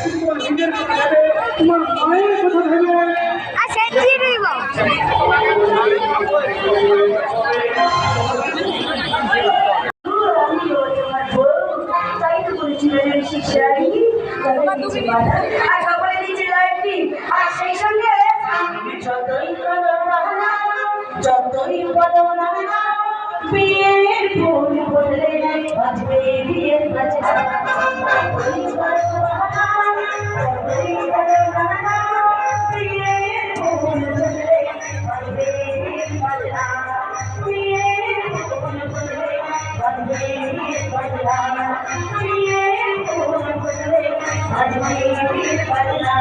তোমার নিজের কথা ভেবে, তোমার মায়ের কথা ভেবে। যতই বলো না বিয়ের ফুল ফুললে বাজবে বিয়ের বাজনা বিয়ের ফুল ফুললে বাজবে বিয়ের বাজনা বিয়ের ফুল ফুললে বাজবে বিয়ের বাজনা বিয়ের ফুল ফুললে বাজবে বিয়ের বাজনা।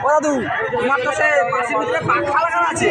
দাদু তোমার কাছে পাশের ভিতরে পাখা লাগানো আছে।